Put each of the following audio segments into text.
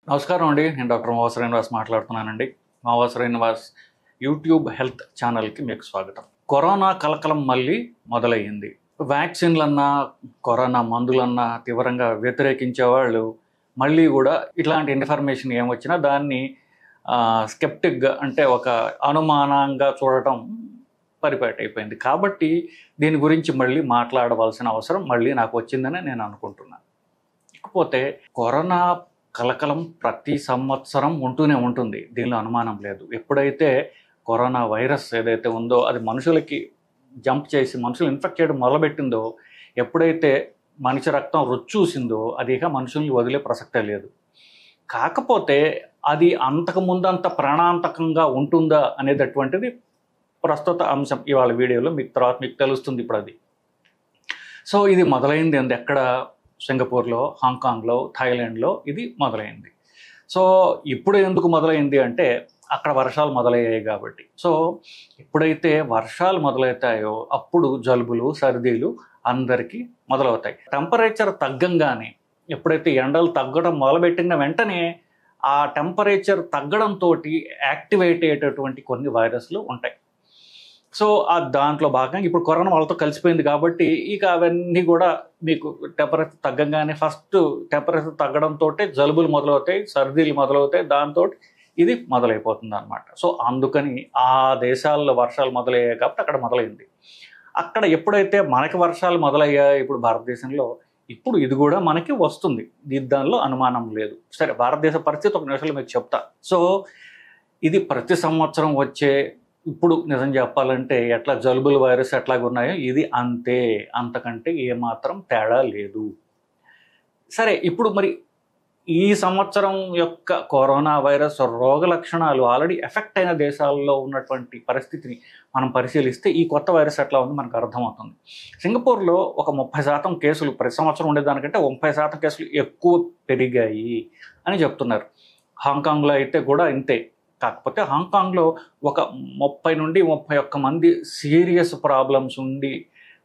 నమస్కారం అండి. నేను డాక్టర్ మావ శ్రీనివాస్ మాట్లాడుతున్నానండి. మావ శ్రీనివాస్ యూట్యూబ్ హెల్త్ ఛానల్కి మీకు స్వాగతం. కరోనా కలకలం మళ్ళీ మొదలయ్యింది. వ్యాక్సిన్లన్నా కరోనా మందులన్నా తీవ్రంగా వ్యతిరేకించే వాళ్ళు మళ్ళీ కూడా ఇట్లాంటి ఇన్ఫర్మేషన్ ఏమొచ్చినా దాన్ని స్కెప్టిక్గా అంటే ఒక అనుమానంగా చూడటం పరిపాటి అయిపోయింది. కాబట్టి దీని గురించి మళ్ళీ మాట్లాడవలసిన అవసరం మళ్ళీ నాకు వచ్చిందని నేను అనుకుంటున్నాను. ఇకపోతే కరోనా కలకలం ప్రతి సంవత్సరం ఉంటూనే ఉంటుంది, దీనిలో అనుమానం లేదు. ఎప్పుడైతే కరోనా వైరస్ ఏదైతే ఉందో అది మనుషులకి జంప్ చేసి మనుషులు ఇన్ఫెక్ట్ చేయడం మొదలుపెట్టిందో, ఎప్పుడైతే మనిషి రక్తం రుచి చూసిందో అది ఇక మనుషుల్ని వదిలే ప్రసక్తే లేదు. కాకపోతే అది అంతకు ముందంత ప్రాణాంతకంగా ఉంటుందా అనేటటువంటిది ప్రస్తుత అంశం ఇవాళ వీడియోలో. మీకు తెలుస్తుంది ఇప్పుడు అది. సో ఇది మొదలైంది అండి ఎక్కడ? సింగపూర్లో, హాంకాంగ్లో, థాయిలాండ్లో ఇది మొదలైంది. సో ఇప్పుడు ఎందుకు మొదలైంది అంటే అక్కడ వర్షాలు మొదలయ్యాయి కాబట్టి. సో ఎప్పుడైతే వర్షాలు మొదలవుతాయో అప్పుడు జలుబులు, సర్దీలు అందరికీ మొదలవుతాయి. టెంపరేచర్ తగ్గంగానే, ఎప్పుడైతే ఎండలు తగ్గడం మొదలుపెట్టిన వెంటనే ఆ టెంపరేచర్ తగ్గడంతో యాక్టివేట్ అయ్యేటటువంటి కొన్ని వైరస్లు ఉంటాయి. సో దాంట్లో భాగంగా ఇప్పుడు కరోనా వాళ్ళతో కలిసిపోయింది కాబట్టి ఇక అవన్నీ కూడా మీకు టెంపరేచర్ తగ్గంగానే ఫస్ట్ టెంపరేచర్ తగ్గడంతో జలుబులు మొదలవుతాయి, సర్దీలు మొదలవుతాయి, దాంతో ఇది మొదలైపోతుంది అనమాట. సో అందుకని ఆ దేశాల్లో వర్షాలు మొదలయ్యాయి కాబట్టి అక్కడ మొదలైంది. అక్కడ ఎప్పుడైతే మనకి వర్షాలు మొదలయ్యాయి ఇప్పుడు భారతదేశంలో, ఇప్పుడు ఇది కూడా మనకి వస్తుంది, దానిలో అనుమానం లేదు. సరే, భారతదేశ పరిస్థితి ఒక నిమిషంలో మీకు చెప్తా. సో ఇది ప్రతి సంవత్సరం వచ్చే, ఇప్పుడు నిజం చెప్పాలంటే ఎట్లా జలుబుల వైరస్ ఎట్లాగున్నాయో ఇది అంతే, అంతకంటే ఏమాత్రం తేడా లేదు. సరే, ఇప్పుడు మరి ఈ సంవత్సరం యొక్క కరోనా వైరస్ రోగ లక్షణాలు ఆల్రెడీ ఎఫెక్ట్ అయిన దేశాల్లో ఉన్నటువంటి పరిస్థితిని మనం పరిశీలిస్తే ఈ కొత్త వైరస్ ఎట్లా ఉంది మనకు అర్థమవుతుంది. సింగపూర్లో ఒక 30% కేసులు ప్రతి సంవత్సరం ఉండేదానికంటే 30% కేసులు ఎక్కువ పెరిగాయి అని చెప్తున్నారు. హాంకాంగ్లో అయితే కూడా ఇంతే. కాకపోతే హాంకాంగ్లో ఒక 30 నుండి 31 మంది సీరియస్ ప్రాబ్లమ్స్ ఉండి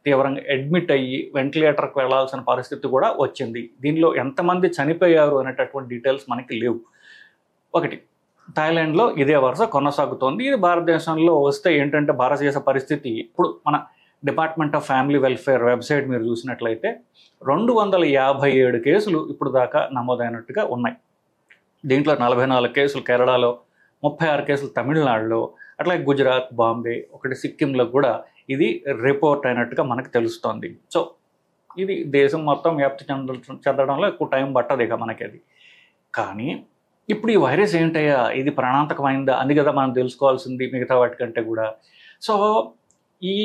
తీవ్రంగా అడ్మిట్ అయ్యి వెంటిలేటర్కి వెళ్లాల్సిన పరిస్థితి కూడా వచ్చింది. దీనిలో ఎంతమంది చనిపోయారు అనేటటువంటి డీటెయిల్స్ మనకి లేవు. ఒకటి, థాయిలాండ్లో ఇదే వరుస కొనసాగుతోంది. ఇది భారతదేశంలో వస్తే ఏంటంటే భారతదేశ పరిస్థితి ఇప్పుడు మన department of family welfare website మీరు చూసినట్లయితే 257 కేసులు ఇప్పుడు దాకా నమోదైనట్టుగా ఉన్నాయి. దీంట్లో 44 కేసులు కేరళలో, 36 కేసులు తమిళనాడులో, అట్లాగే గుజరాత్, బాంబే, ఒకటి సిక్కింలో కూడా ఇది రిపోర్ట్ అయినట్టుగా మనకు తెలుస్తోంది. సో ఇది దేశం మొత్తం వ్యాప్తి చెందడంలో ఎక్కువ టైం పట్టదు ఇక మనకి అది. కానీ ఇప్పుడు ఈ వైరస్ ఏంటయ్యా, ఇది ప్రాణాంతకమైందా అని కదా మనం తెలుసుకోవాల్సింది మిగతా వాటికంటే కూడా. సో ఈ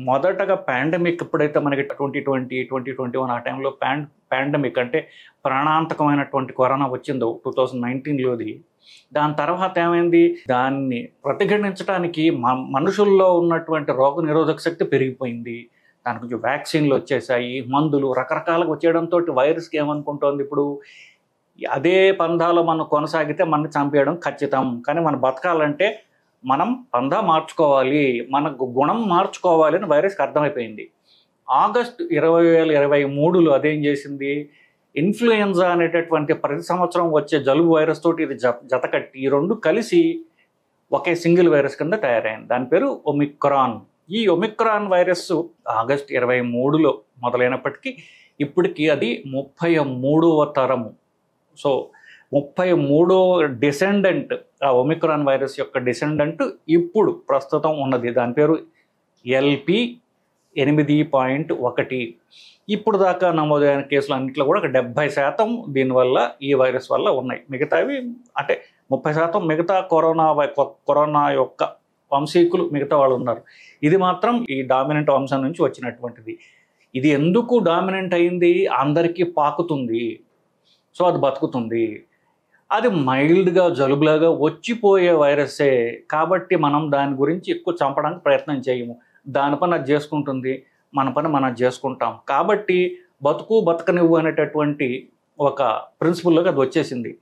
మొదటగా పాండమిక్ ఎప్పుడైతే మనకి 2020, 2021 ఆ టైంలో పాండమిక్ అంటే ప్రాణాంతకమైనటువంటి కరోనా వచ్చిందో 2019లోది, దాని తర్వాత ఏమైంది, దాన్ని ప్రతిఘటించడానికి మనుషుల్లో ఉన్నటువంటి రోగ నిరోధక శక్తి పెరిగిపోయింది. దాని కొంచెం వ్యాక్సిన్లు వచ్చేసాయి, మందులు రకరకాలుగా వచ్చేయడంతో వైరస్కి ఏమనుకుంటోంది, ఇప్పుడు అదే పందాలో మనం కొనసాగితే మనని చంపేయడం ఖచ్చితం, కానీ మనం బతకాలంటే మనం పందా మార్చుకోవాలి, మన గుణం మార్చుకోవాలి అని వైరస్కి అర్థమైపోయింది. ఆగస్టు 2023లో అదేం చేసింది, ఇన్ఫ్లుయెన్జా అనేటటువంటి ప్రతి సంవత్సరం వచ్చే జలుబు వైరస్ తోటి ఇది జతకట్టి ఈ రెండు కలిసి ఒకే సింగిల్ వైరస్ కింద తయారైంది. దాని పేరు ఒమిక్రాన్. ఈ ఒమిక్రాన్ వైరస్ ఆగస్టు 23లో మొదలైనప్పటికీ ఇప్పటికీ అది 33వ తరము. సో 33వ డిసెండెంట్, ఆ ఒమిక్రాన్ వైరస్ యొక్క డిసెండెంట్ ఇప్పుడు ప్రస్తుతం ఉన్నది. దాని పేరు LP8.1. ఇప్పుడు దాకా నమోదైన కేసులు అన్నింటిలో కూడా ఒక 70% దీనివల్ల, ఈ వైరస్ వల్ల ఉన్నాయి. మిగతావి అంటే 30% మిగతా కరోనా యొక్క వంశీకులు మిగతా వాళ్ళు ఉన్నారు. ఇది మాత్రం ఈ డామినెంట్ వంశం నుంచి వచ్చినటువంటిది. ఇది ఎందుకు డామినెంట్ అయింది, అందరికీ పాకుతుంది, సో అది బతుకుతుంది. అది మైల్డ్గా జలుబులాగా వచ్చిపోయే వైరస్సే కాబట్టి మనం దాని గురించి ఎక్కువ చంపడానికి ప్రయత్నం చేయము. దాని పని అది చేసుకుంటుంది, మన పని మనం చేసుకుంటాం. కాబట్టి బతకనివ్వు అనేటటువంటి ఒక ప్రిన్సిపల్లోకి అది వచ్చేసింది.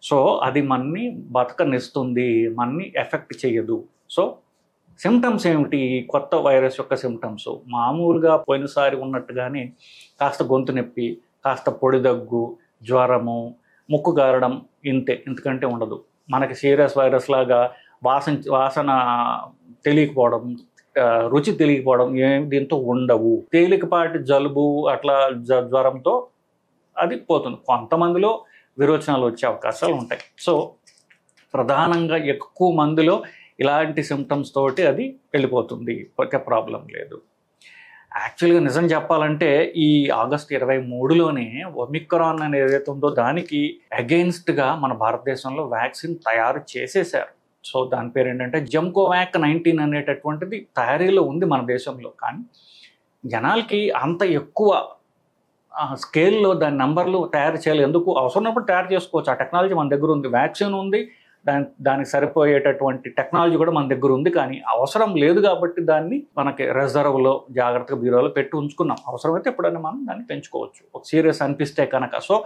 సో అది మనని బతకనిస్తుంది, మనని ఎఫెక్ట్ చేయదు. సో సిమ్టమ్స్ ఏమిటి, కొత్త వైరస్ యొక్క సిమ్టమ్స్ మామూలుగా పోయినసారి ఉన్నట్టుగానే కాస్త గొంతు నొప్పి, కాస్త పొడి దగ్గు, జ్వరము, ముక్కు గారడం ఇంతే, ఇంతకంటే ఉండదు. మనకి సీరియస్ వైరస్ లాగా వాసన తెలియకపోవడం, రుచి తెలియకపోవడం ఏం దీంతో ఉండవు. తేలికపాటి జలుబు అట్లా జ్వరంతో అది పోతుంది. కొంతమందిలో విరోచనాలు వచ్చే అవకాశాలు ఉంటాయి. సో ప్రధానంగా ఎక్కువ మందిలో ఇలాంటి సిమ్టమ్స్ తోటి అది వెళ్ళిపోతుంది, ఒక ప్రాబ్లం లేదు. యాక్చువల్గా నిజం చెప్పాలంటే ఈ ఆగస్టు 23లోనే ఒమిక్రాన్ అనేది ఏదైతే ఉందో దానికి అగెయిన్స్ట్గా మన భారతదేశంలో వ్యాక్సిన్ తయారు చేసేసారు. సో దాని పేరు ఏంటంటే జెమ్కోవాక్ 19 అనేటటువంటిది తయారీలో ఉంది మన దేశంలో. కానీ జనాలకి అంత ఎక్కువ స్కేల్లో దాని నంబర్లు తయారు చేయాలి ఎందుకు? అవసరమైనప్పుడు తయారు చేసుకోవచ్చు. ఆ టెక్నాలజీ మన దగ్గర ఉంది, వ్యాక్సిన్ ఉంది, దానికి సరిపోయేటటువంటి టెక్నాలజీ కూడా మన దగ్గర ఉంది. కానీ అవసరం లేదు కాబట్టి దాన్ని మనకి రిజర్వ్లో జాగ్రత్తగా బీరోలో పెట్టి ఉంచుకున్నాం. అవసరమైతే ఎప్పుడైనా మనం దాన్ని పెంచుకోవచ్చు ఒక సీరియస్ అనిపిస్తే కనుక. సో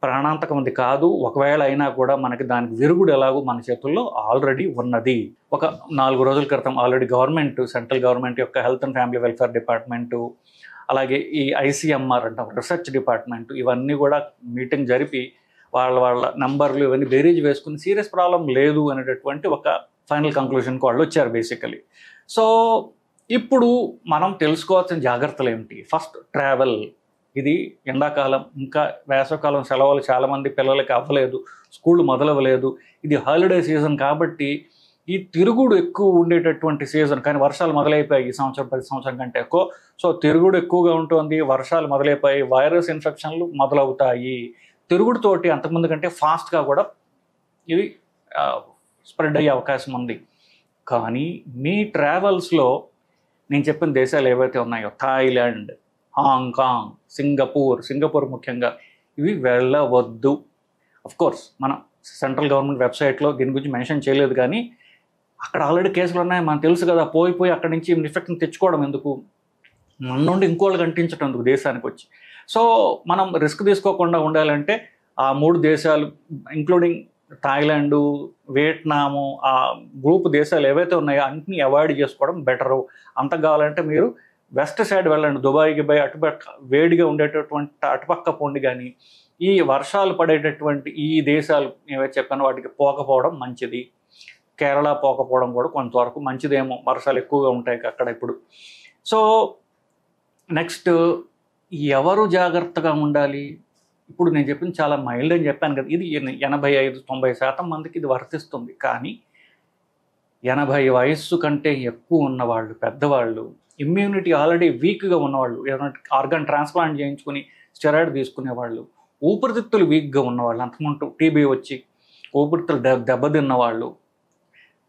ప్రాణాంతకమంది కాదు. ఒకవేళ అయినా కూడా మనకి దానికి విరుగుడు ఎలాగో మన చేతుల్లో ఆల్రెడీ ఉన్నది. ఒక 4 రోజుల క్రితం ఆల్రెడీ గవర్నమెంట్, సెంట్రల్ గవర్నమెంట్ యొక్క health and family welfare department, అలాగే ఈ ఐసీఎంఆర్ అంటాం రీసెర్చ్ డిపార్ట్మెంట్, ఇవన్నీ కూడా మీటింగ్ జరిపి వాళ్ళ నంబర్లు ఇవన్నీ బేరీజ్ వేసుకుని సీరియస్ ప్రాబ్లం లేదు అనేటటువంటి ఒక ఫైనల్ కంక్లూషన్కి వాళ్ళు వచ్చారు బేసికలీ. సో ఇప్పుడు మనం తెలుసుకోవాల్సిన జాగ్రత్తలు ఏమిటి? First travel. ఇది ఎండాకాలం, ఇంకా వేసవకాలం సెలవులు చాలామంది పిల్లలకి అవ్వలేదు, స్కూళ్ళు మొదలవ్వలేదు. ఇది హాలిడే సీజన్ కాబట్టి ఈ తిరుగుడు ఎక్కువ ఉండేటటువంటి సీజన్. కానీ వర్షాలు మొదలైపోయాయి ఈ సంవత్సరం 10 సంవత్సరం కంటే ఎక్కువ. సో తిరుగుడు ఎక్కువగా ఉంటుంది, వర్షాలు మొదలైపోయి వైరస్ ఇన్ఫెక్షన్లు మొదలవుతాయి. తిరుగుడుతోటి అంతకుముందు కంటే ఫాస్ట్గా కూడా ఇవి స్ప్రెడ్ అయ్యే అవకాశం ఉంది. కానీ మీ ట్రావెల్స్లో నేను చెప్పిన దేశాలు ఏవైతే ఉన్నాయో థాయిలాండ్, హాంకాంగ్, సింగపూర్ ముఖ్యంగా ఇవి వెళ్ళవద్దు. కోర్స్ మన సెంట్రల్ గవర్నమెంట్ వెబ్సైట్లో దీని గురించి మెన్షన్ చేయలేదు. కానీ అక్కడ ఆల్రెడీ కేసులు ఉన్నాయి, మనకు తెలుసు కదా. పోయి అక్కడి నుంచి ఇన్ఫెక్షన్ తెచ్చుకోవడం ఎందుకు, మన నుండి ఇంకోళ్ళకి అంటించడం ఎందుకు దేశానికి వచ్చి. సో మనం రిస్క్ తీసుకోకుండా ఉండాలంటే ఆ 3 దేశాలు ఇంక్లూడింగ్ థాయిలాండ్, వియట్నాము, ఆ గ్రూప్ దేశాలు ఏవైతే ఉన్నాయో అన్నింటినీ అవాయిడ్ చేసుకోవడం బెటరు. అంత కావాలంటే మీరు వెస్ట్ సైడ్ వెళ్ళండి, దుబాయ్కి పోయి అటుపక్క వేడిగా ఉండేటటువంటి అటుపక్క పోండి. కానీ ఈ వర్షాలు పడేటటువంటి ఈ దేశాలు ఏవైతే చెప్పానో వాటికి పోకపోవడం మంచిది. కేరళ పోకపోవడం కూడా కొంతవరకు మంచిదేమో, వర్షాలు ఎక్కువగా ఉంటాయి అక్కడ ఇప్పుడు. సో నెక్స్ట్ ఎవరు జాగ్రత్తగా ఉండాలి? ఇప్పుడు నేను చెప్పింది చాలా మైల్డ్ అని చెప్పాను కదా. ఇది 85-90% మందికి ఇది వర్తిస్తుంది. కానీ 80 వయస్సు కంటే ఎక్కువ ఉన్నవాళ్ళు, పెద్దవాళ్ళు, ఇమ్యూనిటీ ఆల్రెడీ వీక్గా ఉన్నవాళ్ళు, ఏదైనా ఆర్గాన్ ట్రాన్స్ప్లాంట్ చేయించుకుని స్టెరాయిడ్ తీసుకునేవాళ్ళు, ఊపిరితిత్తులు వీక్గా ఉన్నవాళ్ళు, అంతకుముందు టీబీ వచ్చి ఊపిరితిత్తులు దెబ్బతిన్నవాళ్ళు,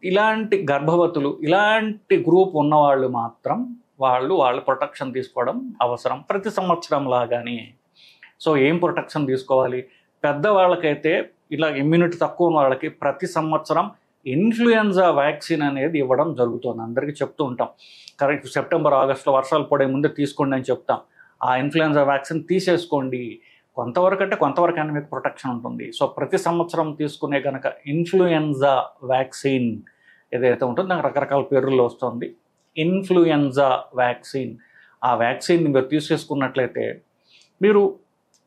ఇలాంటి గర్భవతులు, ఇలాంటి గ్రూప్ ఉన్నవాళ్ళు మాత్రం వాళ్ళ ప్రొటెక్షన్ తీసుకోవడం అవసరం, ప్రతి సంవత్సరం లాగానే. సో ఏం ప్రొటెక్షన్ తీసుకోవాలి? పెద్దవాళ్ళకైతే ఇలా ఇమ్యూనిటీ తక్కువ ఉన్న వాళ్ళకి ప్రతి సంవత్సరం ఇన్ఫ్లుయెన్జా వ్యాక్సిన్ అనేది ఇవ్వడం జరుగుతుంది. అందరికీ చెప్తూ ఉంటాం, కరెక్ట్ సెప్టెంబర్ ఆగస్టులో వర్షాలు పడే ముందే తీసుకోండి అని చెప్తాం. ఆ ఇన్ఫ్లుయెన్జా వ్యాక్సిన్ తీసేసుకోండి. కొంతవరకైనా మీకు ప్రొటెక్షన్ ఉంటుంది. సో ప్రతి సంవత్సరం తీసుకునే కనుక ఇన్ఫ్లుయెన్జా వ్యాక్సిన్ ఏదైతే ఉంటుందో దానికి రకరకాల పేర్లలో వస్తుంది. ఇన్ఫ్లుయెన్జా వ్యాక్సిన్, ఆ వ్యాక్సిన్ని మీరు తీసేసుకున్నట్లయితే మీరు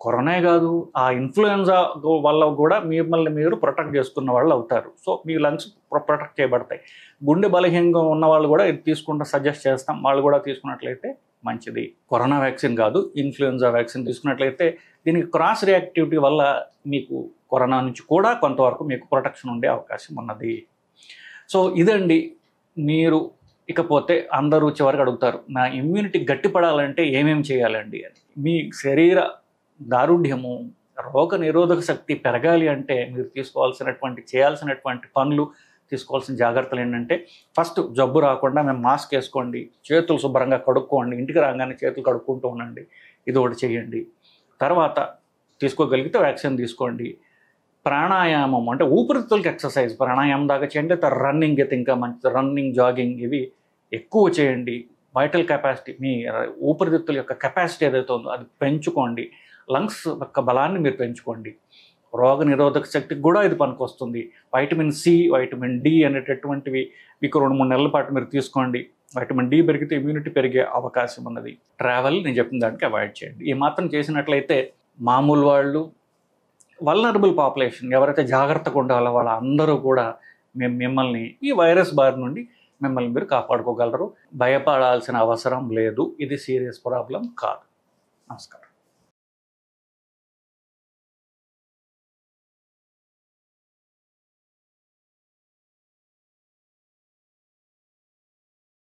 కరోనా కాదు, ఆ ఇన్ఫ్లుయెన్జా వల్ల కూడా మిమ్మల్ని మీరు ప్రొటెక్ట్ చేసుకున్న వాళ్ళు అవుతారు. సో మీ లంగ్స్ ప్రొటెక్ట్ చేయబడతాయి. గుండె బలహీనంగా ఉన్న వాళ్ళు కూడా ఇది తీసుకుంటూ సజెస్ట్ చేస్తాం, వాళ్ళు కూడా తీసుకున్నట్లయితే మంచిది. కరోనా వ్యాక్సిన్ కాదు, ఇన్ఫ్లుయెన్జా వ్యాక్సిన్ తీసుకున్నట్లయితే దీనికి క్రాస్ రియాక్టివిటీ వల్ల మీకు కరోనా నుంచి కూడా కొంతవరకు మీకు ప్రొటెక్షన్ ఉండే అవకాశం ఉన్నది. సో ఇదండి. మీరు ఇకపోతే అందరూ చివరికి అడుగుతారు, నా ఇమ్యూనిటీ గట్టిపడాలంటే ఏమేమి చేయాలండి అని. మీ శరీర దారుఢ్యము, రోగ నిరోధక శక్తి పెరగాలి అంటే మీరు చేయాల్సినటువంటి పనులు, తీసుకోవాల్సిన జాగ్రత్తలు ఏంటంటే, ఫస్ట్ జబ్బు రాకుండా మేము మాస్క్ వేసుకోండి, చేతులు శుభ్రంగా కడుక్కోండి, ఇంటికి రాగానే చేతులు కడుక్కుంటూ ఉండండి, ఇది ఒకటి చేయండి. తర్వాత తీసుకోగలిగితే వ్యాక్సిన్ తీసుకోండి. ప్రాణాయామం అంటే ఊపిరితిత్తులకి ఎక్సర్సైజ్, ప్రాణాయామం దాకా చేయండి. రన్నింగ్ అయితే ఇంకా మంచిది, రన్నింగ్, జాగింగ్ ఇవి ఎక్కువ చేయండి. వైటల్ కెపాసిటీ, మీ ఊపిరితిత్తుల యొక్క కెపాసిటీ ఏదైతే ఉందో అది పెంచుకోండి. లంగ్స్ యొక్క బలాన్ని మీరు పెంచుకోండి. రోగ నిరోధక శక్తికి కూడా ఇది పనికొస్తుంది. వైటమిన్ సి, వైటమిన్ డి అనేటటువంటివి మీకు 2-3 నెలల పాటు మీరు తీసుకోండి. వైటమిన్ డి పెరిగితే ఇమ్యూనిటీ పెరిగే అవకాశం ఉన్నది. ట్రావెల్ నేను చెప్పిన దానికి అవాయిడ్ చేయండి. ఈ మాత్రం చేసినట్లయితే మామూలు వాళ్ళు, వల్నరబుల్ పాపులేషన్ ఎవరైతే జాగ్రత్తగా ఉండాలో వాళ్ళందరూ కూడా మిమ్మల్ని ఈ వైరస్ బారి నుండి మిమ్మల్ని మీరు కాపాడుకోగలరు. భయపడాల్సిన అవసరం లేదు. ఇది సీరియస్ ప్రాబ్లం కాదు. నమస్కారం.